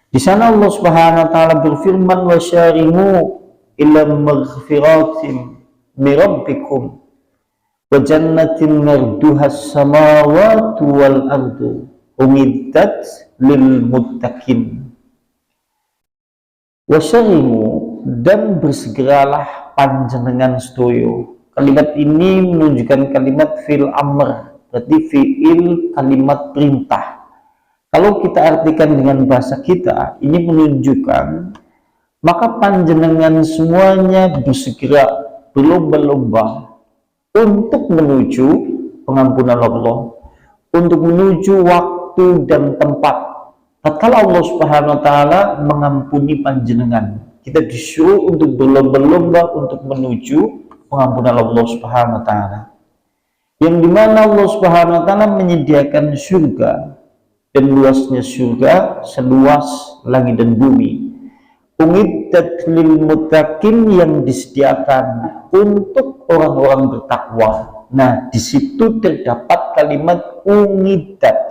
Di sana Allah Subhanahu wa taala berfirman, wasyarimu ila maghfiratin min rabbikum wa jannatin marduhas samawati wal ardu umiddat lil muttaqin. Wasyarimu, dan bersegeralah panjenengan sedoyo. Kalimat ini menunjukkan kalimat fi'il amr, berarti fi'il kalimat perintah. Kalau kita artikan dengan bahasa kita, ini menunjukkan maka panjenengan semuanya bersegera berlomba-lomba untuk menuju pengampunan Allah, untuk menuju waktu dan tempat. Tatkala Allah Subhanahu wa taala mengampuni panjenengan, kita disuruh untuk berlomba-lomba untuk menuju pengampunan Allah Subhanahu wa taala. Yang dimana Allah Subhanahu wa taala menyediakan surga, dan luasnya surga seluas langit dan bumi. Umiddat lil muttaqin, yang disediakan untuk orang-orang bertakwa. Nah, di situ terdapat kalimat umiddat.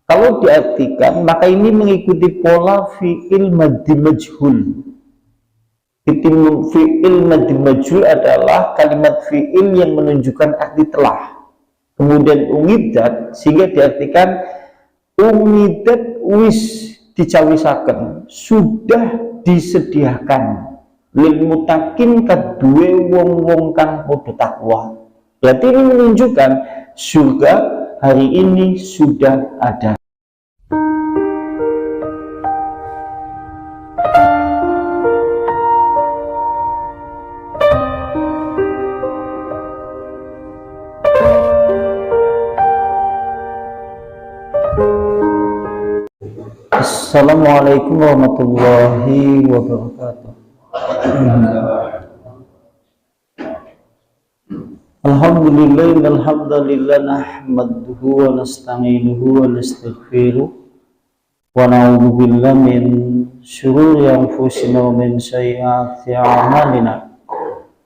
Kalau diartikan, maka ini mengikuti pola fi'il madhi majhul. Fi'il madhi majhul adalah kalimat fi'il yang menunjukkan arti telah. Kemudian umiddat, sehingga diartikan umiddat wis dicawisaken, sudah disediakan lil mutakin kadue wong-wong kang padha takwa. Berarti ini menunjukkan surga hari ini sudah ada. Assalamualaikum warahmatullahi wabarakatuh. Alhamdulillah nahmaduhu wa nasta'inuhu wa nastaghfiruh wa na'udzu billahi min syururi anfusina wa min sayyiati a'malina.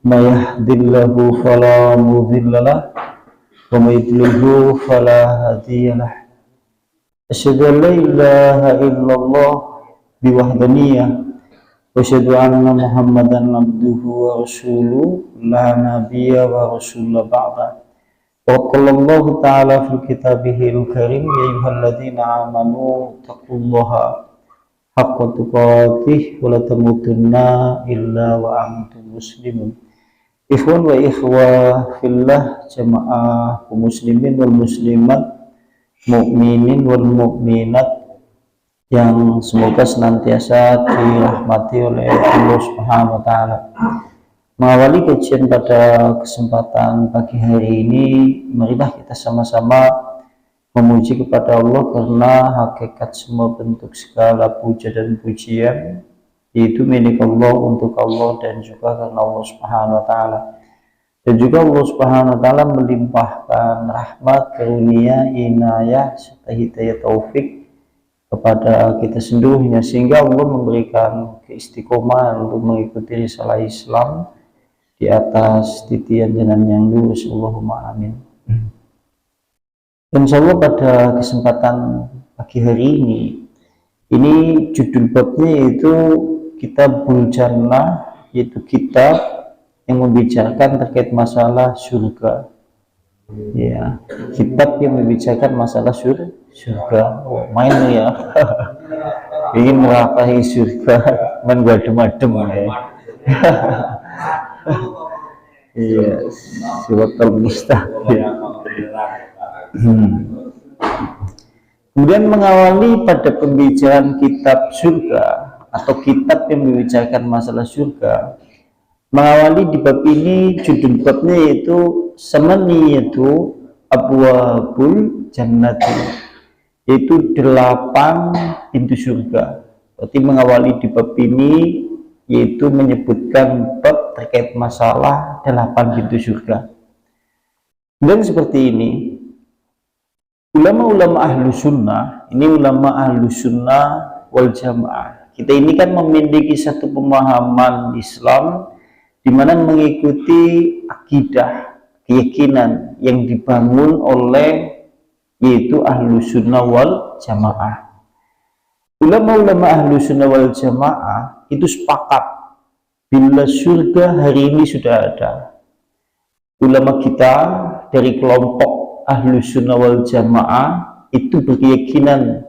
May yahdihillahu fala mudilla lahu wa may yudlilhu fala hadiya lahu. Asyhadu an la ilaha illallah biwahdaniyah wa asyhadu anna Muhammadan abduhu wa rasuluh la nabiyya wa rasulullah ba'da. Wa qala Allah ta'ala fil kitabihil karim, ya ayyuhalladzina amanu taqullaha haqqa tuqatih wa la tamutunna illa wa antum muslimun. Ikhwan wa ikhwah fillah, jamaah muslimin wal muslimat, mukminin wal mukminat yang semoga senantiasa dirahmati oleh Allah Subhanahu wa taala. Mengawali kajian pada kesempatan pagi hari ini, marilah kita sama-sama memuji kepada Allah, karena hakikat semua bentuk segala puja dan pujian yaitu milik Allah, untuk Allah, dan juga karena Allah Subhanahu wa taala. Dan juga Allah Subhanahu wa taala melimpahkan rahmat, karunia, inayah serta hidayah taufik kepada kita seluruhnya, sehingga Allah memberikan keistiqomahan untuk mengikuti risalah Islam di atas titian jalan yang lurus. Allahumma amin. Insyaallah pada kesempatan pagi hari ini judul babnya yaitu Kitabul Jannah, yaitu kitab yang membicarakan terkait masalah surga. Ya, kitab yang membicarakan masalah surga. Oh, main ya. Ingin merapai surga, main adem-adem ya. Iya, siratal mustaqim. Kemudian mengawali pada pembicaraan kitab surga atau kitab yang membicarakan masalah surga. Mengawali di bab ini, judul babnya yaitu samaniyatu abwabul jannati, yaitu 8 pintu surga. Berarti mengawali di bab ini yaitu menyebutkan bab terkait masalah 8 pintu surga. Dan seperti ini, ulama-ulama ahlu sunnah, ini ulama ahlu sunnah wal jamaah, kita ini kan memiliki satu pemahaman Islam di mana mengikuti akidah, keyakinan yang dibangun oleh yaitu ahlu sunnah wal jamaah. Ulama-ulama ahlu sunnah wal jamaah itu sepakat bila surga hari ini sudah ada. Ulama kita dari kelompok ahlu sunnah wal jamaah itu berkeyakinan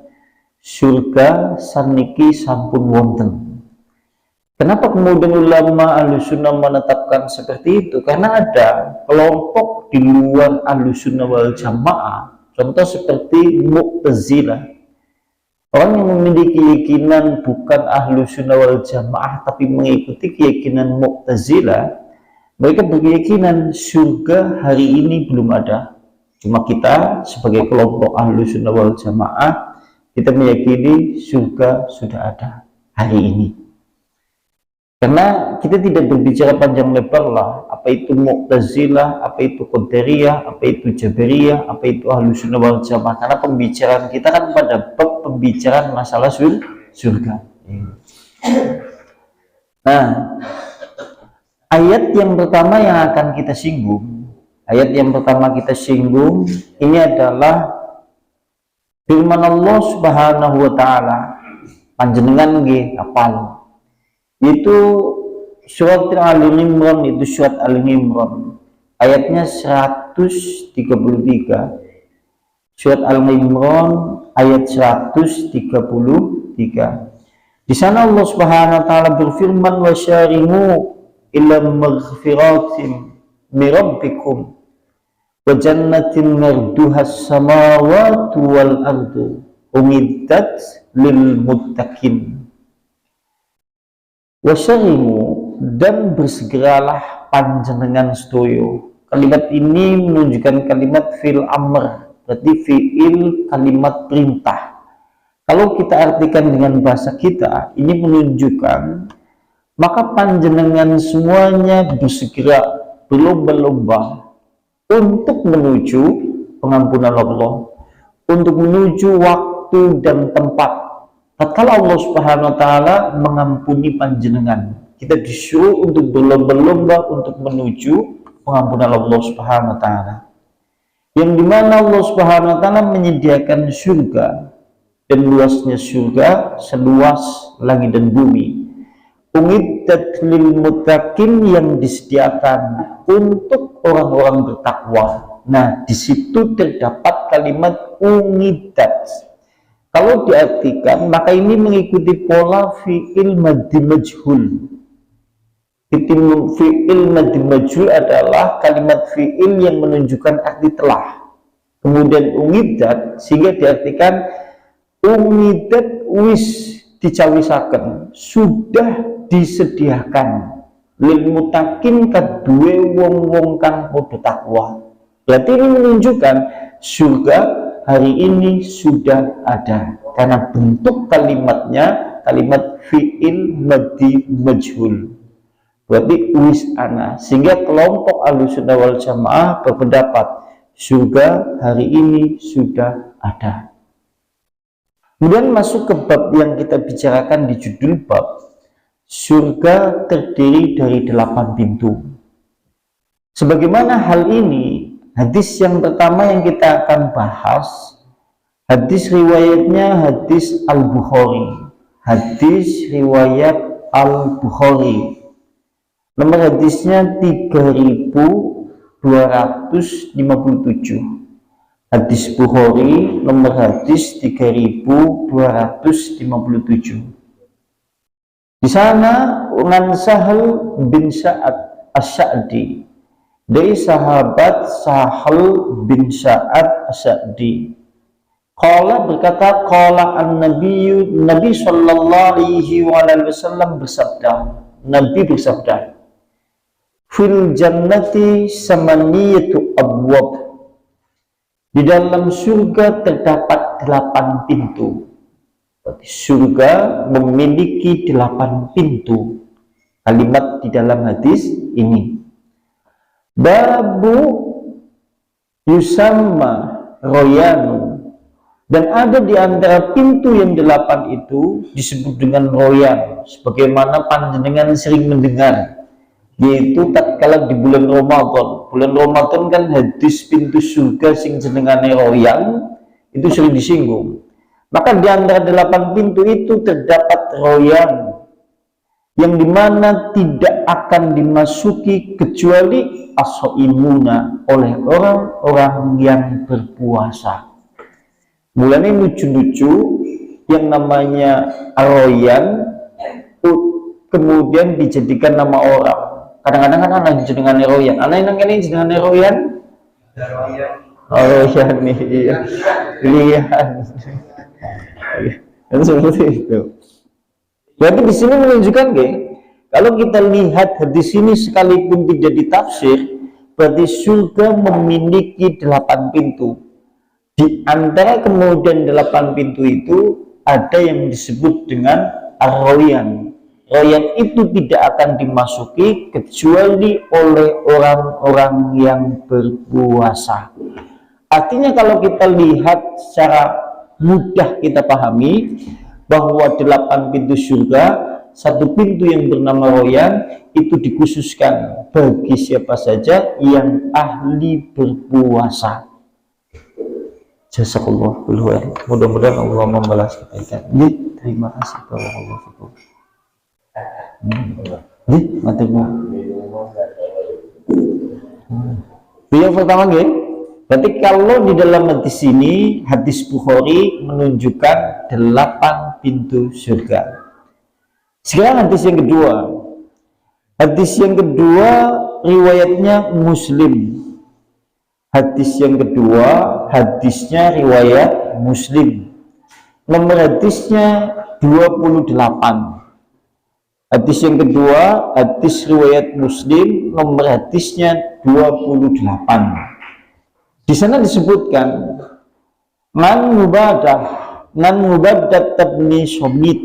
surga saniki sampun wonten. Kenapa kemudian ulama ahlu sunnah menetapkan seperti itu? Karena ada kelompok di luar ahlu sunnah wal jamaah, contoh seperti Mu'tazilah. Orang yang memiliki keyakinan bukan ahlu sunnah wal jamaah tapi mengikuti keyakinan Mu'tazilah, mereka berkeyakinan surga hari ini belum ada. Cuma kita sebagai kelompok ahlu sunnah wal jamaah, kita meyakini surga sudah ada hari ini. Karena kita tidak berbicara panjang lebar lah, apa itu Mu'tazilah, apa itu Qadariyah, apa itu Jabariyah, apa itu ahlu sunnah wal jamaah. Karena pembicaraan kita kan pada bab pembicaraan masalah surga. Nah, ayat yang pertama yang akan kita singgung, ini adalah firman Allah Subhanahu wa taala. Panjenengan nggih apal. Itu surat Al-Imran, itu surat Al-Imran. Ayatnya 133. Surat Al-Imran ayat 133. Di sana Allah Subhanahu wa taala berfirman, wasyarimu ila maghfiratin min rabbikum wa jannatin marduhas samawati wal ardu umiddat lil muttaqin. Wasyarimu, dan bersegeralah panjenengan sedoyo. Kalimat ini menunjukkan kalimat fi'il amr, berarti fi'il kalimat perintah. Kalau kita artikan dengan bahasa kita, ini menunjukkan maka panjenengan semuanya bersegera, berlomba-lomba untuk menuju pengampunan Allah, untuk menuju waktu dan tempat. Tatkala Allah Subhanahu wa taala mengampuni panjenengan, kita disuruh untuk berlomba-lomba untuk menuju pengampunan Allah Subhanahu wa taala. Yang dimana Allah Subhanahu wa taala menyediakan surga, dan luasnya surga seluas langit dan bumi. Umiddat lil muttaqin, yang disediakan untuk orang-orang bertakwa. Nah, di situ terdapat kalimat umiddat. Kalau diartikan, maka ini mengikuti pola fi'il madhi majhul. Fi'il madhi majhul adalah kalimat fi'il yang menunjukkan arti telah. Kemudian umiddat, sehingga diartikan umiddat wis dicawisaken, sudah disediakan lil mutakin kadue wong-wong kang padha takwa. Berarti ini menunjukkan surga hari ini sudah ada, karena bentuk kalimatnya kalimat fi'il madhi majhul, berarti wis ana. Sehingga kelompok ahlussunnah wal jamaah berpendapat surga hari ini sudah ada. Kemudian masuk ke bab yang kita bicarakan di judul bab, surga terdiri dari 8 pintu. Sebagaimana hal ini, hadis yang pertama yang kita akan bahas, hadis riwayatnya hadis Al-Bukhari, hadis riwayat Al-Bukhari. Nomor hadisnya 3257. Hadis Bukhari nomor hadis 3257. Di sana Unan Sahal bin Sa'ad As-Sa'di, dari sahabat Sahal bin Sa'ad As-Sa'di, qala berkata, qala an-nabiyyu, Nabi sallallahu alaihi wasallam bersabda, Nabi bersabda, fil jannati samaniyatu abwab, di dalam surga terdapat 8 pintu. Berarti surga memiliki 8 pintu. Kalimat di dalam hadis ini, babu yusamma royanu, dan ada di antara pintu yang 8 itu disebut dengan royan, sebagaimana panjenengan sering mendengar, yaitu tatkala di bulan Ramadan. Bulan Ramadan kan hadis pintu surga sing jenengane royan itu sering disinggung. Maka di antara 8 pintu itu terdapat royan yang dimana tidak akan dimasuki kecuali as-shaimuna oleh orang-orang yang berpuasa. Mulanya lucu-lucu yang namanya royan kemudian dijadikan nama orang. Kadang-kadang kan anak jenengan royan. Anak yang ini jenengan royan? Royan nih, iya. Lihat. Dan seperti itu. Berarti di sini menunjukkan kalau kita lihat hadis ini sekalipun tidak ditafsir, berarti surga memiliki 8 pintu. Di antara kemudian 8 pintu itu ada yang disebut dengan ar-royan. Royan itu tidak akan dimasuki kecuali oleh orang-orang yang berpuasa. Artinya kalau kita lihat secara mudah kita pahami bahwa 8 pintu surga, 1 pintu yang bernama royan itu dikhususkan bagi siapa saja yang ahli berpuasa. Jazakallah khairan. Mudah-mudahan Allah membalas kebaikan. Terima kasih Allah. Yang pertama berarti kalau di dalam hadis ini, hadis Bukhari menunjukkan 8 pintu surga. Sekarang hadis yang kedua. Hadis yang kedua riwayatnya Muslim. Hadis yang kedua hadisnya riwayat Muslim. Nomor hadisnya 28. Hadis yang kedua hadis riwayat Muslim, nomor hadisnya 28. Di sana disebutkan man Ubadah tabni Samit,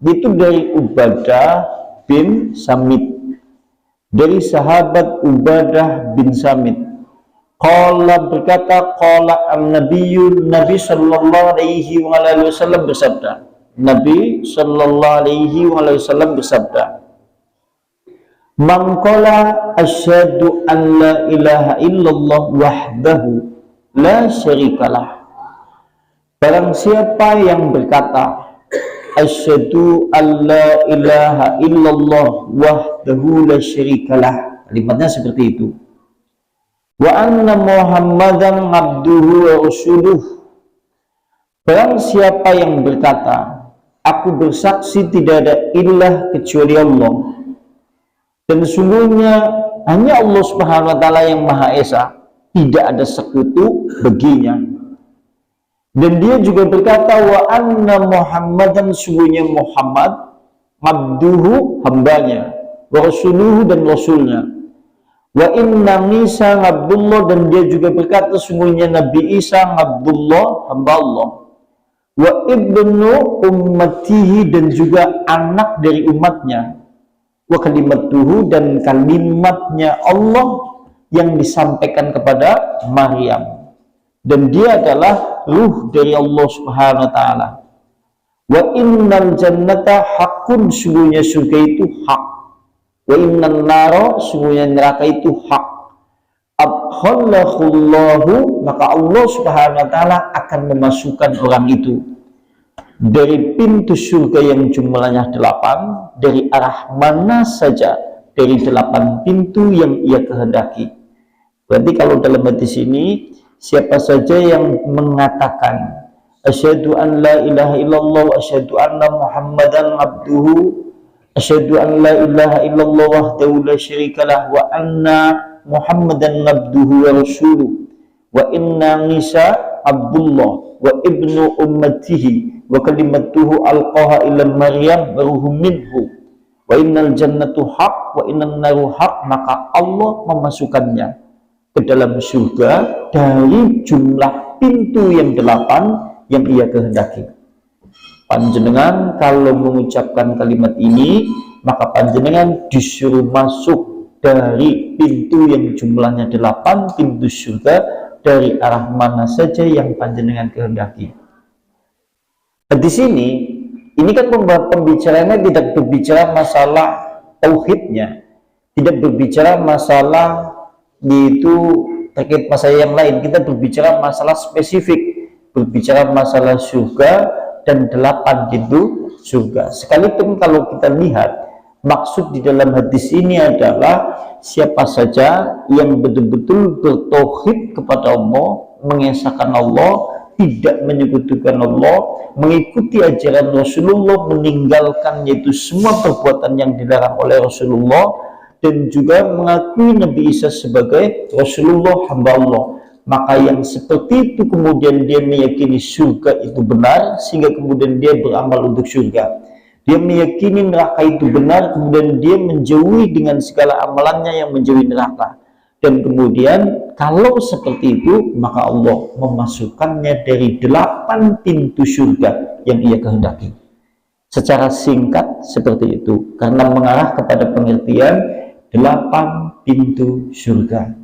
itu dari Ubadah bin Samit, dari sahabat Ubadah bin Samit. Qala berkata, qala an-nabiyyu, Nabi sallallahu alaihi wasallam bersabda. Nabi sallallahu alaihi wasallam bersabda, man qala asyhadu an la ilaha illallah wahdahu la syarikalah. Barang siapa yang berkata asyhadu an la ilaha illallah wahdahu la syarikalah, kalimatnya seperti itu, wa anna Muhammadan abduhu wa rasuluh. Barang siapa yang berkata aku bersaksi tidak ada ilah kecuali Allah, dan sungguhnya hanya Allah Subhanahu wa taala yang Maha Esa, tidak ada sekutu baginya. Dan dia juga berkata wa anna Muhammadan, sungguhnya Muhammad abduhu, hambanya, wa rasuluhu, dan rasulnya. Wa inna Isa Abdullah, dan dia juga berkata sungguhnya Nabi Isa Abdullah, hamba Allah. Wa ibnu ummatihi, dan juga anak dari umatnya. Wa kalimatuhu, dan kalimatnya Allah yang disampaikan kepada Maryam, dan dia adalah ruh dari Allah Subhanahu wa taala. Wa innal jannata haqqun, sungguhnya surga itu hak. Wa innan nara, sungguhnya neraka itu hak. Abkhallahullahu, maka Allah Subhanahu wa taala akan memasukkan orang itu dari pintu surga yang jumlahnya 8, dari arah mana saja dari 8 pintu yang ia kehendaki. Berarti kalau dalam hadis ini, siapa saja yang mengatakan asyhadu an la ilaha illallah wa asyhadu anna Muhammadan abduhu, asyhadu an la ilaha illallah wahdahu la syarikalah, wa anna Muhammadan abduhu wa rasuluh, wa inna Isa Abdullah wa ibnu ummatihi wa kalimatuhu alqaha ila Maryam wa ruhum minhu, wa innal jannatu haq wa innan naru haq, maka Allah memasukkannya ke dalam surga dari jumlah pintu yang 8 yang ia kehendaki. Panjenengan kalau mengucapkan kalimat ini, maka panjenengan disuruh masuk dari pintu yang jumlahnya 8, pintu surga, dari arah mana saja yang panjenengan kehendaki. Di sini, ini kan pembicaraannya tidak berbicara masalah tauhidnya, tidak berbicara masalah itu terkait masalah yang lain. Kita berbicara masalah spesifik, berbicara masalah surga, dan 8 pintu surga. Sekalipun kalau kita lihat maksud di dalam hadis ini adalah siapa saja yang betul-betul bertauhid kepada Allah, mengesahkan Allah, tidak menyekutukan Allah, mengikuti ajaran Rasulullah, meninggalkan yaitu semua perbuatan yang dilarang oleh Rasulullah, dan juga mengakui Nabi Isa sebagai Rasulullah, hamba Allah, maka yang seperti itu kemudian dia meyakini surga itu benar, sehingga kemudian dia beramal untuk surga. Dia meyakini neraka itu benar, kemudian dia menjauhi dengan segala amalannya yang menjauhi neraka. Dan kemudian kalau seperti itu, maka Allah memasukkannya dari 8 pintu surga yang ia kehendaki. Secara singkat seperti itu, karena mengarah kepada pengertian 8 pintu surga.